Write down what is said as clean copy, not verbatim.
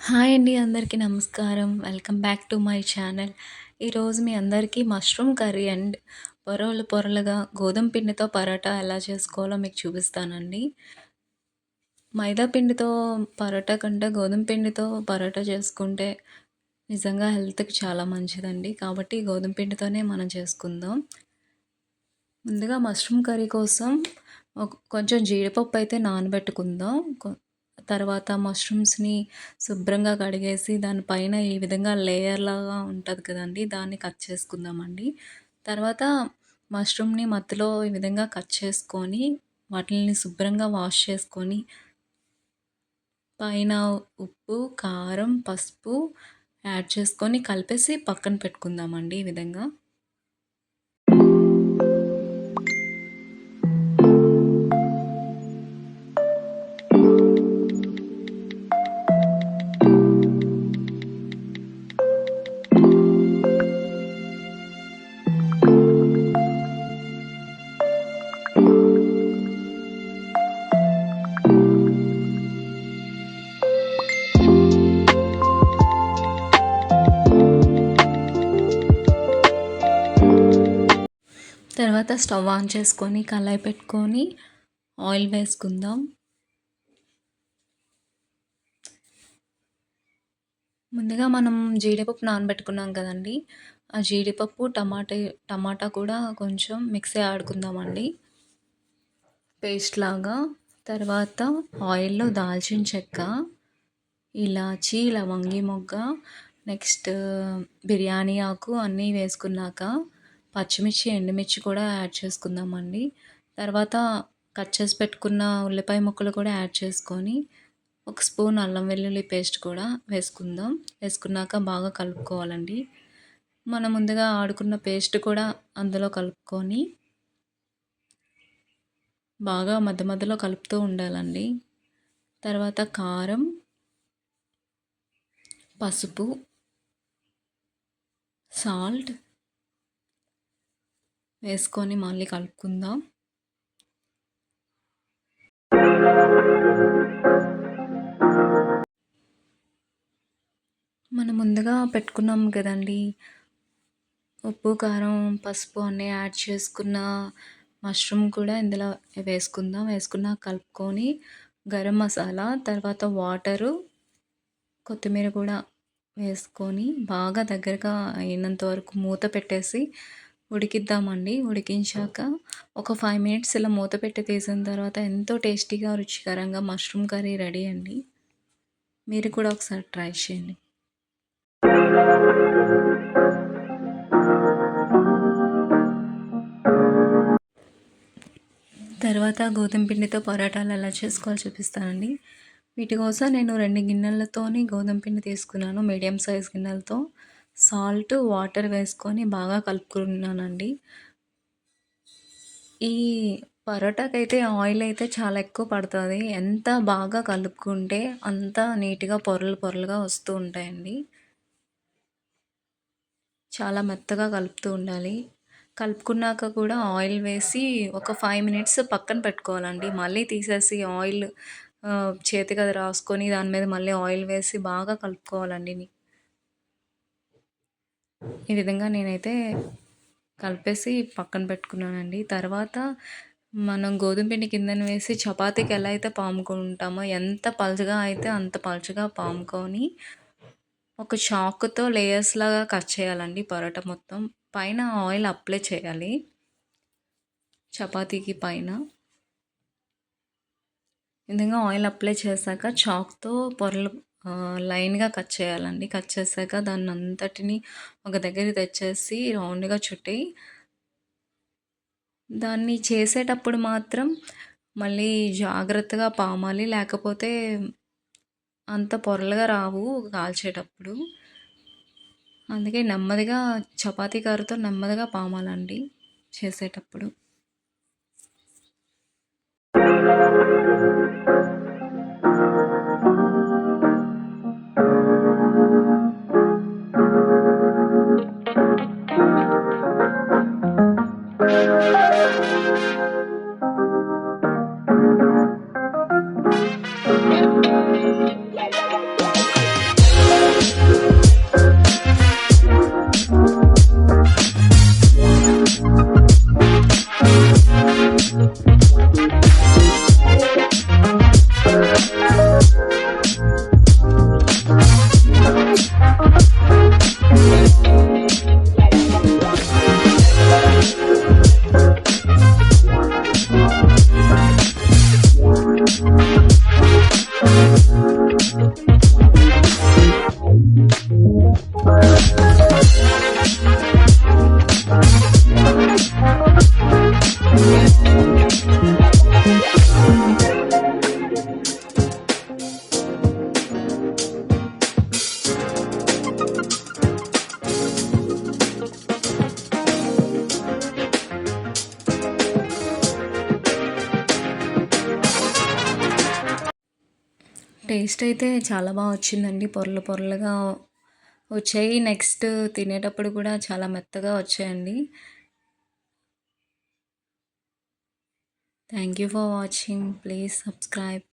Hi అండి. అందరికీ నమస్కారం. Welcome back to my channel. ఈరోజు మీ అందరికీ మష్రూమ్ కర్రీ అండ్ పొరలు పొరలుగా గోధుమ పిండితో పరోటా ఎలా చేసుకోవాలో మీకు చూపిస్తానండి. మైదా పిండితో పరోటా కంటే గోధుమ పిండితో పరోటా చేసుకుంటే నిజంగా హెల్త్‌కి చాలా మంచిదండి. కాబట్టి గోధుమ పిండితోనే మనం చేసుకుందాం. ముందుగా మష్రూమ్ కర్రీ కోసం కొంచెం జీడిపప్పు అయితే నానబెట్టుకుందాం. తర్వాత మష్రూమ్స్‌ని శుభ్రంగా కడిగేసి దానిపైన ఈ విధంగా లేయర్ లాగా ఉంటది కదండీ! దాన్ని కట్ చేసుకుందామండి. తర్వాత మష్రూమ్‌ని మధ్యలో ఈ విధంగా కట్ చేసుకొని వాటిల్ని శుభ్రంగా వాష్ చేసుకొని పైన ఉప్పు, కారం, పసుపు యాడ్ చేసుకొని కలిపేసి పక్కన పెట్టుకుందామండి ఈ విధంగా. తర్వాత స్టవ్ ఆన్ చేసుకొని కళాయి పెట్టుకొని ఆయిల్ వేసుకుందాం. ముందుగా మనం జీడిపప్పు నానబెట్టుకున్నాం కదండీ! ఆ జీడిపప్పు, టమాటా కూడా కొంచెం మిక్సీ ఆడుకుందామండి పేస్ట్ లాగా. తర్వాత ఆయిల్‌లో దాల్చిన చెక్క, ఇలాచీ, లవంగి మొగ్గ, నెక్స్ట్ బిర్యానీ ఆకు అన్నీ వేసుకున్నాక పచ్చిమిర్చి, ఎండుమిర్చి కూడా యాడ్ చేసుకుందామండి. తర్వాత కట్ చేసి పెట్టుకున్న ఉల్లిపాయ ముక్కలు కూడా యాడ్ చేసుకొని ఒక స్పూన్ అల్లం వెల్లుల్లి పేస్ట్ కూడా వేసుకుందాం. వేసుకున్నాక బాగా కలుపుకోవాలండి. మనం ముందుగా ఆడుకున్న పేస్ట్ కూడా అందులో కలుపుకొని బాగా మధ్య మధ్యలో కలుపుతూ ఉండాలండి. తర్వాత కారం, పసుపు, సాల్ట్ వేసుకొని మళ్ళీ కలుపుకుందాం. మనం ముందుగా పెట్టుకున్నాం కదండీ! ఉప్పు, కారం, పసుపు అన్నీ యాడ్ చేసుకున్న మష్రూమ్ కూడా ఇందులో వేసుకుందాం. వేసుకున్నాక కలుపుకొని గరం మసాలా, తర్వాత వాటరు, కొత్తిమీర కూడా వేసుకొని బాగా దగ్గరగా అయినంత వరకు మూత పెట్టేసి ఉడికిద్దామండి. ఉడికించాక ఒక 5 మినిట్స్ ఇలా మూత పెట్టి తీసిన తర్వాత ఎంతో టేస్టీగా, రుచికరంగా మష్రూమ్ కర్రీ రెడీ అండి. మీరు కూడా ఒకసారి ట్రై చేయండి. తర్వాత గోధుమ పిండితో పరోటాలు ఎలా చేసుకోవాలో చూపిస్తానండి. వీటి కోసం నేను 2 గిన్నెలతోని గోధుమ పిండి తీసుకున్నాను. మీడియం సైజ్ గిన్నెలతో సాల్ట్, వాటర్ వేసుకొని బాగా కలుపుకున్నానండి. ఈ పరోటాకైతే ఆయిల్ అయితే చాలా ఎక్కువ పడుతుంది. ఎంత బాగా కలుపుకుంటే అంత నీట్‌గా పొరలు పొరలుగా వస్తూ ఉంటాయండి. చాలా మెత్తగా కలుపుతూ ఉండాలి. కలుపుకున్నాక కూడా ఆయిల్ వేసి ఒక 5 మినిట్స్ పక్కన పెట్టుకోవాలండి. మళ్ళీ తీసేసి ఆయిల్ చేతికి అది రాసుకొని దాని మీద మళ్ళీ ఆయిల్ వేసి బాగా కలుపుకోవాలండి. ఈ విధంగా నేనైతే కలిపేసి పక్కన పెట్టుకున్నానండి. తర్వాత మనం గోధుమ పిండి కిందన వేసి చపాతీకి ఎలా అయితే పాముకుంటామో ఎంత పలుచగా అయితే అంత పలుచగా పాముకొని ఒక చాకుతో లేయర్స్ లాగా కట్ చేయాలండి పరోటా మొత్తం. పైన ఆయిల్ అప్లై చేయాలి చపాతీకి పైన. ఈ విధంగా ఆయిల్ అప్లై చేశాక చాక్‌తో పొరలు లైన్‌గా కట్ చేయాలండి. కట్ చేశాక దాన్ని అంతటిని ఒక దగ్గరికి తెచ్చేసి రౌండ్‌గా చుట్టి దాన్ని చేసేటప్పుడు మాత్రం మళ్ళీ జాగ్రత్తగా పామాలి. లేకపోతే అంత పొరలుగా రావు కాల్చేటప్పుడు. అందుకే నెమ్మదిగా చపాతీ కర్రతో నెమ్మదిగా పామాలండి చేసేటప్పుడు. టేస్ట్ అయితే చాలా బా వచ్చిందండి. పొరలు పొరలుగా వచ్చాయి. నెక్స్ట్ తినేటప్పుడు కూడా చాలా మెత్తగా వచ్చాయండి. Thank you for watching. Please subscribe.